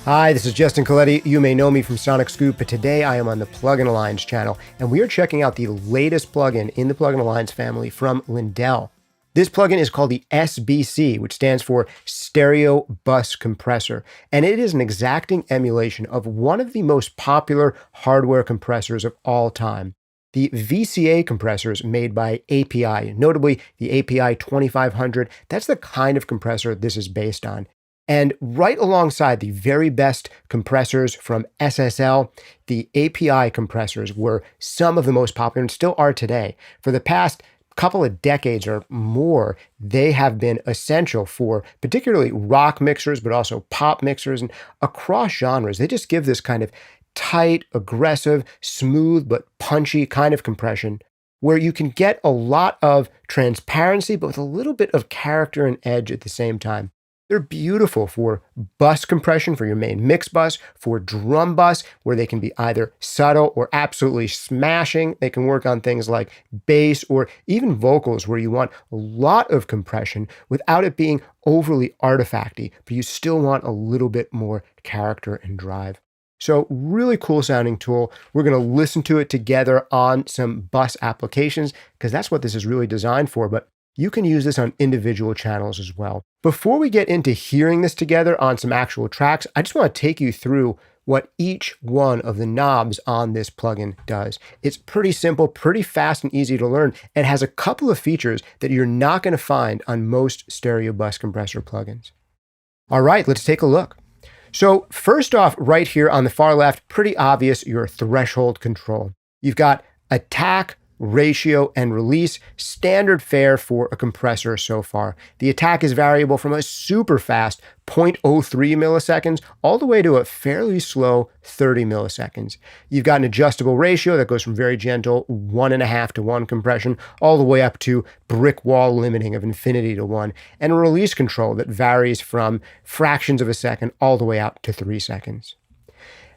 Hi, this is Justin Colletti. You may know me from Sonic Scoop, but today I am on the Plugin Alliance channel, and we are checking out the latest plugin in the Plugin Alliance family from Lindell. This plugin is called the SBC, which stands for Stereo Buss Compressor, and it is an exacting emulation of one of the most popular hardware compressors of all time. The VCA compressors made by API, notably the API 2500, that's the kind of compressor this is based on. And right alongside the very best compressors from SSL, the API compressors were some of the most popular and still are today. For the past couple of decades or more, they have been essential for particularly rock mixers, but also pop mixers and across genres. They just give this kind of tight, aggressive, smooth, but punchy kind of compression where you can get a lot of transparency, but with a little bit of character and edge at the same time. They're beautiful for bus compression for your main mix bus, for drum bus, where they can be either subtle or absolutely smashing. They can work on things like bass or even vocals, where you want a lot of compression without it being overly artifacty, but you still want a little bit more character and drive. So really cool sounding tool. We're going to listen to it together on some bus applications because that's what this is really designed for. But you can use this on individual channels as well. Before we get into hearing this together on some actual tracks, I just want to take you through what each one of the knobs on this plugin does. It's pretty simple, pretty fast and easy to learn, and has a couple of features that you're not going to find on most Stereo Buss Compressor plugins. All right, let's take a look. So first off, right here on the far left, pretty obvious, your threshold control. You've got attack, ratio, and release, standard fare for a compressor so far. The attack is variable from a super fast 0.03 milliseconds all the way to a fairly slow 30 milliseconds. You've got an adjustable ratio that goes from very gentle 1.5 to 1 compression all the way up to brick wall limiting of infinity to 1, and a release control that varies from fractions of a second all the way out to 3 seconds.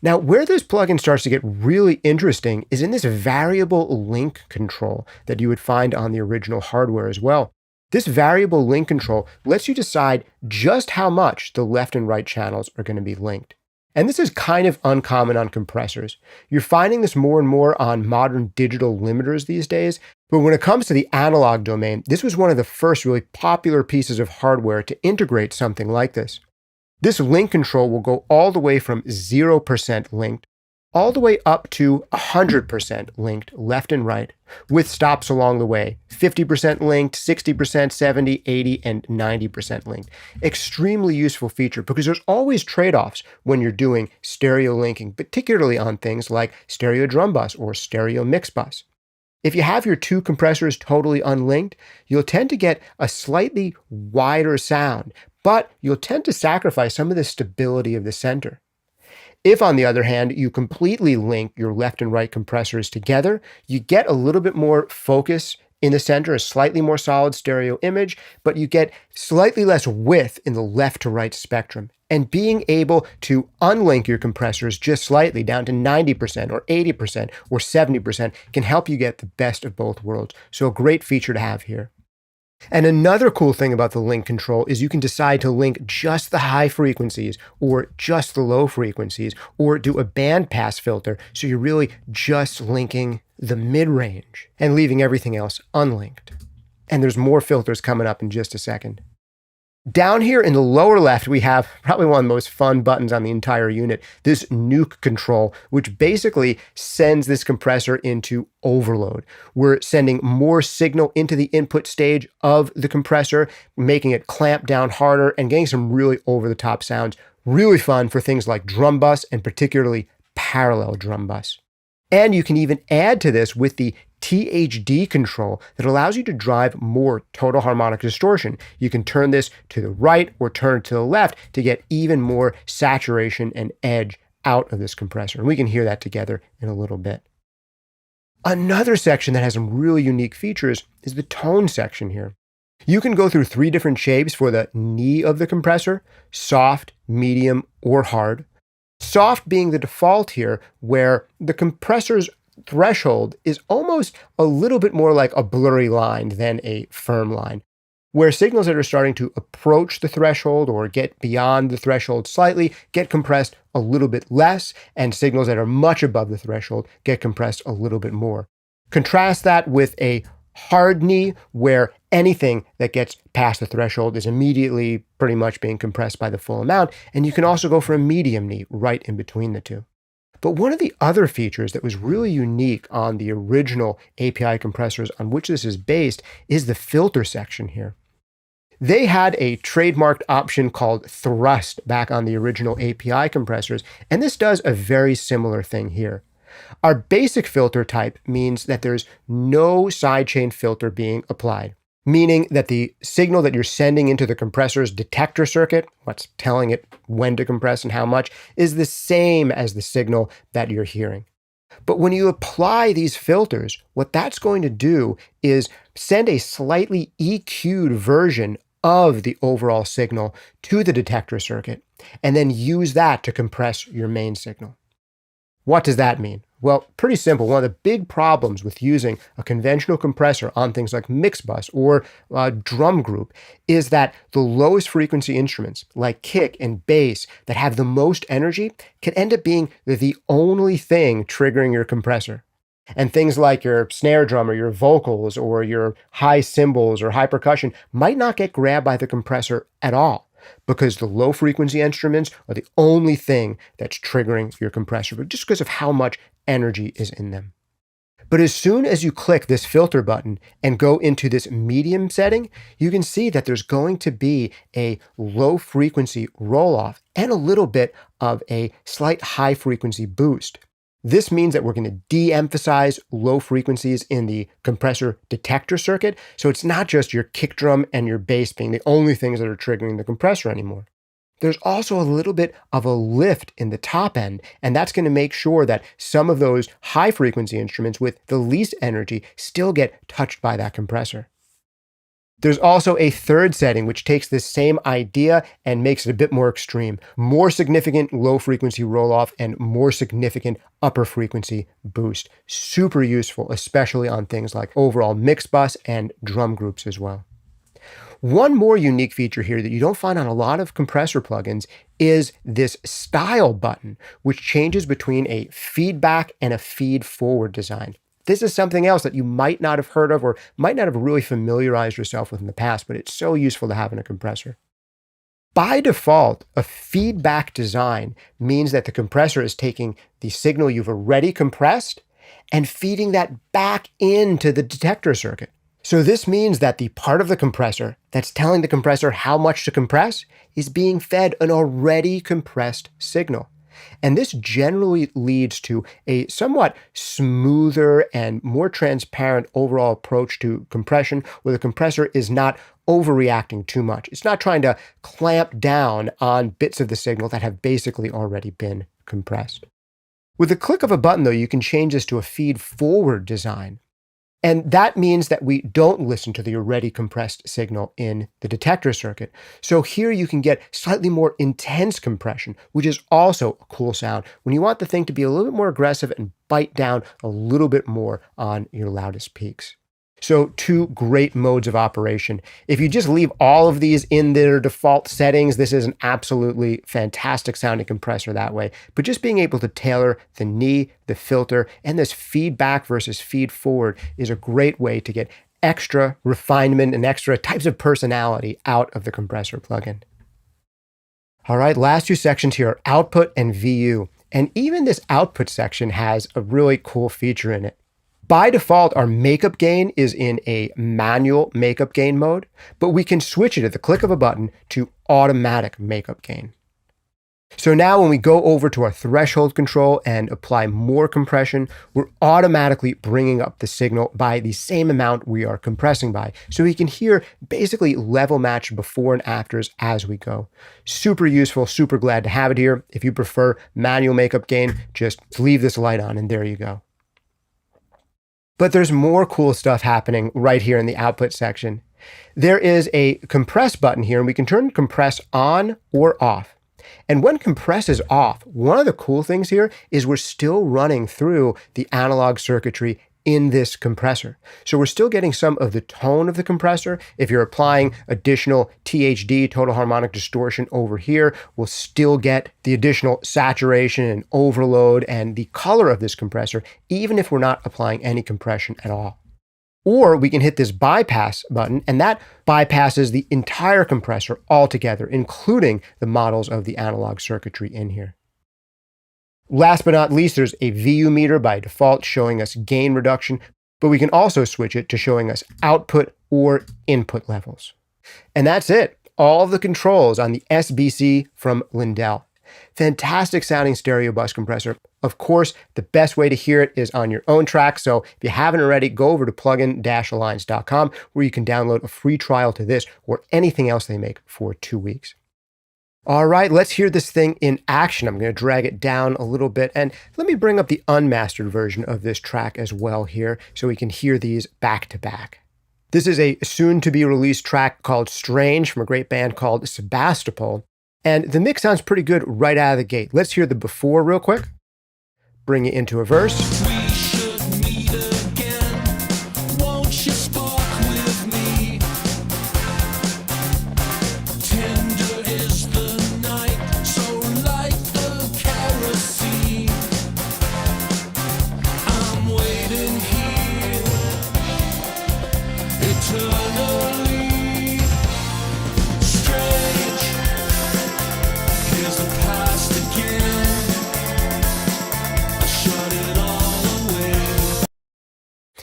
Now, where this plugin starts to get really interesting is in this variable link control that you would find on the original hardware as well. This variable link control lets you decide just how much the left and right channels are going to be linked. And this is kind of uncommon on compressors. You're finding this more and more on modern digital limiters these days, but when it comes to the analog domain, this was one of the first really popular pieces of hardware to integrate something like this. This link control will go all the way from 0% linked all the way up to 100% linked left and right with stops along the way. 50% linked, 60%, 70, 80, and 90% linked. Extremely useful feature because there's always trade-offs when you're doing stereo linking, particularly on things like stereo drum bus or stereo mix bus. If you have your two compressors totally unlinked, you'll tend to get a slightly wider sound, but you'll tend to sacrifice some of the stability of the center. If, on the other hand, you completely link your left and right compressors together, you get a little bit more focus in the center, a slightly more solid stereo image, but you get slightly less width in the left to right spectrum. And being able to unlink your compressors just slightly down to 90% or 80% or 70% can help you get the best of both worlds. So a great feature to have here. And another cool thing about the link control is you can decide to link just the high frequencies or just the low frequencies or do a bandpass filter. So you're really just linking the mid-range and leaving everything else unlinked. And there's more filters coming up in just a second. Down here in the lower left, we have probably one of the most fun buttons on the entire unit, this nuke control, which basically sends this compressor into overload. We're sending more signal into the input stage of the compressor, making it clamp down harder and getting some really over-the-top sounds. Really fun for things like drum bus and particularly parallel drum bus. And you can even add to this with the THD control that allows you to drive more total harmonic distortion. You can turn this to the right or turn it to the left to get even more saturation and edge out of this compressor. And we can hear that together in a little bit. Another section that has some really unique features is the tone section here. You can go through 3 different shapes for the knee of the compressor: soft, medium, or hard. Soft being the default here, where the compressor's threshold is almost a little bit more like a blurry line than a firm line. where signals that are starting to approach the threshold or get beyond the threshold slightly get compressed a little bit less, and signals that are much above the threshold get compressed a little bit more. Contrast that with a hard knee, where anything that gets past the threshold is immediately pretty much being compressed by the full amount, and you can also go for a medium knee right in between the two. But one of the other features that was really unique on the original API compressors on which this is based is the filter section here. They had a trademarked option called thrust back on the original API compressors, and this does a very similar thing here. Our basic filter type means that there's no sidechain filter being applied, meaning that the signal that you're sending into the compressor's detector circuit, what's telling it when to compress and how much, is the same as the signal that you're hearing. But when you apply these filters, what that's going to do is send a slightly EQ'd version of the overall signal to the detector circuit, and then use that to compress your main signal. What does that mean? Well, pretty simple. One of the big problems with using a conventional compressor on things like mix bus or drum group is that the lowest frequency instruments like kick and bass that have the most energy can end up being the only thing triggering your compressor. And things like your snare drum or your vocals or your high cymbals or high percussion might not get grabbed by the compressor at all, because the low frequency instruments are the only thing that's triggering your compressor, but just because of how much energy is in them. But as soon as you click this filter button and go into this medium setting, you can see that there's going to be a low frequency roll off and a little bit of a slight high frequency boost. This means that we're going to de-emphasize low frequencies in the compressor detector circuit. So it's not just your kick drum and your bass being the only things that are triggering the compressor anymore. There's also a little bit of a lift in the top end, and that's going to make sure that some of those high frequency instruments with the least energy still get touched by that compressor. There's also a third setting which takes this same idea and makes it a bit more extreme. More significant low frequency roll off and more significant upper frequency boost. Super useful, especially on things like overall mix bus and drum groups as well. One more unique feature here that you don't find on a lot of compressor plugins is this style button, which changes between a feedback and a feed forward design. This is something else that you might not have heard of or might not have really familiarized yourself with in the past, but it's so useful to have in a compressor. By default, a feedback design means that the compressor is taking the signal you've already compressed and feeding that back into the detector circuit. So this means that the part of the compressor that's telling the compressor how much to compress is being fed an already compressed signal. And this generally leads to a somewhat smoother and more transparent overall approach to compression, where the compressor is not overreacting too much. It's not trying to clamp down on bits of the signal that have basically already been compressed. With the click of a button, though, you can change this to a feed forward design. And that means that we don't listen to the already compressed signal in the detector circuit. So here you can get slightly more intense compression, which is also a cool sound when you want the thing to be a little bit more aggressive and bite down a little bit more on your loudest peaks. So two great modes of operation. If you just leave all of these in their default settings, this is an absolutely fantastic sounding compressor that way. But just being able to tailor the knee, the filter, and this feedback versus feed forward is a great way to get extra refinement and extra types of personality out of the compressor plugin. All right, last two sections here are output and VU. And even this output section has a really cool feature in it. By default, our makeup gain is in a manual makeup gain mode, but we can switch it at the click of a button to automatic makeup gain. So now when we go over to our threshold control and apply more compression, we're automatically bringing up the signal by the same amount we are compressing by. So we can hear basically level match before and afters as we go. Super useful, super glad to have it here. If you prefer manual makeup gain, just leave this light on and there you go. But there's more cool stuff happening right here in the output section. There is a compress button here, and we can turn compress on or off. And when compress is off, one of the cool things here is we're still running through the analog circuitry in this compressor. So we're still getting some of the tone of the compressor. If you're applying additional THD, total harmonic distortion over here, we'll still get the additional saturation and overload and the color of this compressor, even if we're not applying any compression at all. Or we can hit this bypass button, and that bypasses the entire compressor altogether, including the models of the analog circuitry in here. Last but not least, there's a VU meter by default showing us gain reduction, but we can also switch it to showing us output or input levels. And that's it. All of the controls on the SBC from Lindell. Fantastic sounding stereo bus compressor. Of course, the best way to hear it is on your own track. So if you haven't already, go over to plugin-alliance.com where you can download a free trial to this or anything else they make for 2 weeks. All right, let's hear this thing in action. I'm going to drag it down a little bit, and let me bring up the unmastered version of this track as well here so we can hear these back to back. This is a soon-to-be-released track called Strange from a great band called Sebastopol, and the mix sounds pretty good right out of the gate. Let's hear the before real quick. Bring it into a verse.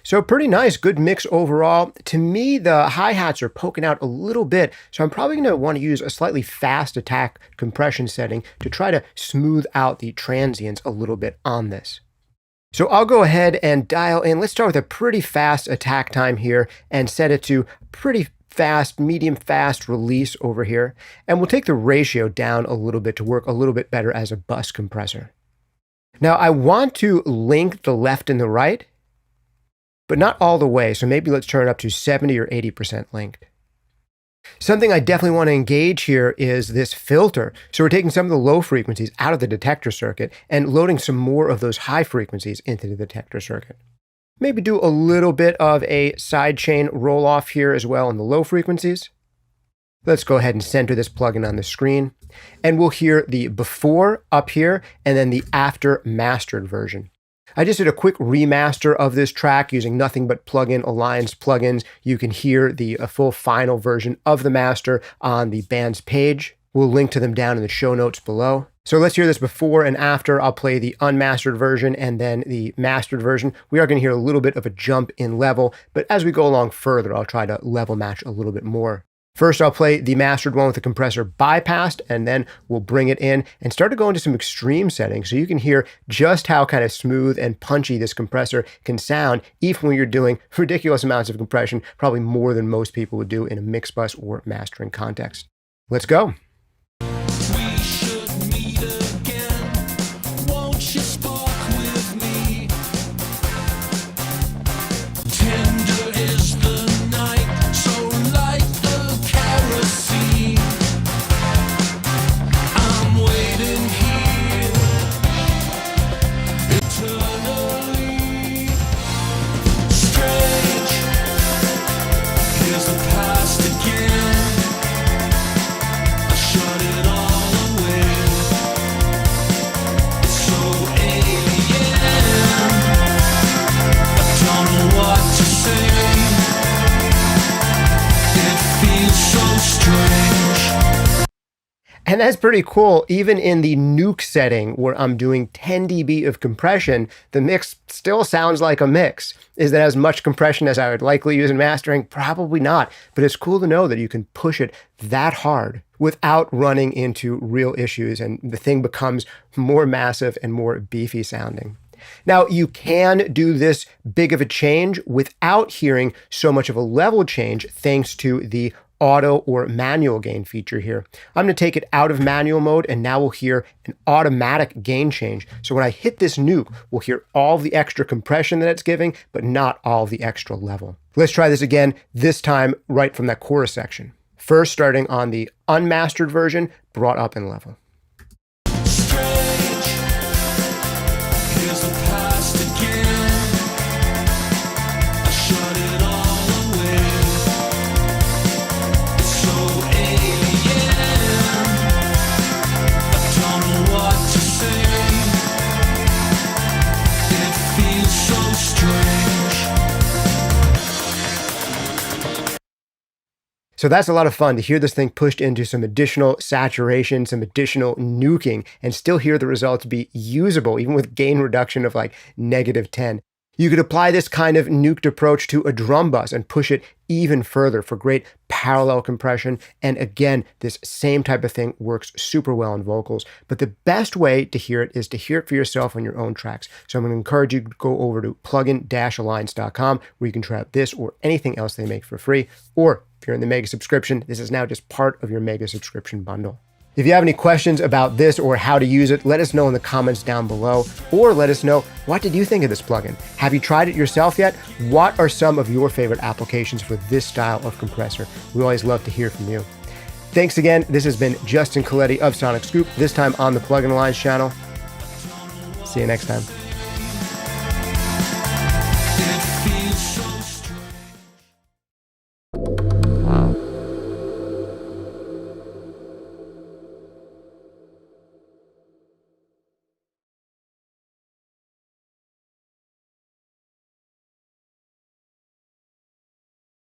So pretty nice, good mix overall. To me, the hi-hats are poking out a little bit, so I'm probably going to want to use a slightly fast attack compression setting to try to smooth out the transients a little bit on this. So I'll go ahead and dial in. Let's start with a pretty fast attack time here and set it to pretty fast, medium fast release over here. And we'll take the ratio down a little bit to work a little bit better as a bus compressor. Now I want to link the left and the right, but not all the way. So maybe let's turn it up to 70 or 80% linked. Something I definitely want to engage here is this filter. So we're taking some of the low frequencies out of the detector circuit and loading some more of those high frequencies into the detector circuit. Maybe do a little bit of a sidechain roll off here as well on the low frequencies. Let's go ahead and center this plugin on the screen. And we'll hear the before up here and then the after mastered version. I just did a quick remaster of this track using nothing but Plugin Alliance plugins. You can hear the full final version of the master on the band's page. We'll link to them down in the show notes below. So let's hear this before and after. I'll play the unmastered version and then the mastered version. We are going to hear a little bit of a jump in level, but as we go along further, I'll try to level match a little bit more. First, I'll play the mastered one with the compressor bypassed, and then we'll bring it in and start to go into some extreme settings so you can hear just how kind of smooth and punchy this compressor can sound, even when you're doing ridiculous amounts of compression, probably more than most people would do in a mix bus or mastering context. Let's go. And that's pretty cool. Even in the nuke setting where I'm doing 10 dB of compression, the mix still sounds like a mix. Is that as much compression as I would likely use in mastering? Probably not. But it's cool to know that you can push it that hard without running into real issues, and the thing becomes more massive and more beefy sounding. Now, you can do this big of a change without hearing so much of a level change thanks to the auto or manual gain feature here. I'm going to take it out of manual mode, and now we'll hear an automatic gain change. So when I hit this nuke, we'll hear all the extra compression that it's giving, but not all the extra level. Let's try this again, this time right from that chorus section. First, starting on the unmastered version, brought up in level. So that's a lot of fun to hear this thing pushed into some additional saturation, some additional nuking, and still hear the results be usable, even with gain reduction of like -10. You could apply this kind of nuked approach to a drum bus and push it even further for great parallel compression. And again, this same type of thing works super well in vocals. But the best way to hear it is to hear it for yourself on your own tracks. So I'm going to encourage you to go over to plugin-alliance.com where you can try out this or anything else they make for free. Or if you're in the Mega subscription, this is now just part of your Mega subscription bundle. If you have any questions about this or how to use it, let us know in the comments down below, or let us know, what did you think of this plugin? Have you tried it yourself yet? What are some of your favorite applications for this style of compressor? We always love to hear from you. Thanks again. This has been Justin Colletti of Sonic Scoop, this time on the Plugin Alliance channel. See you next time.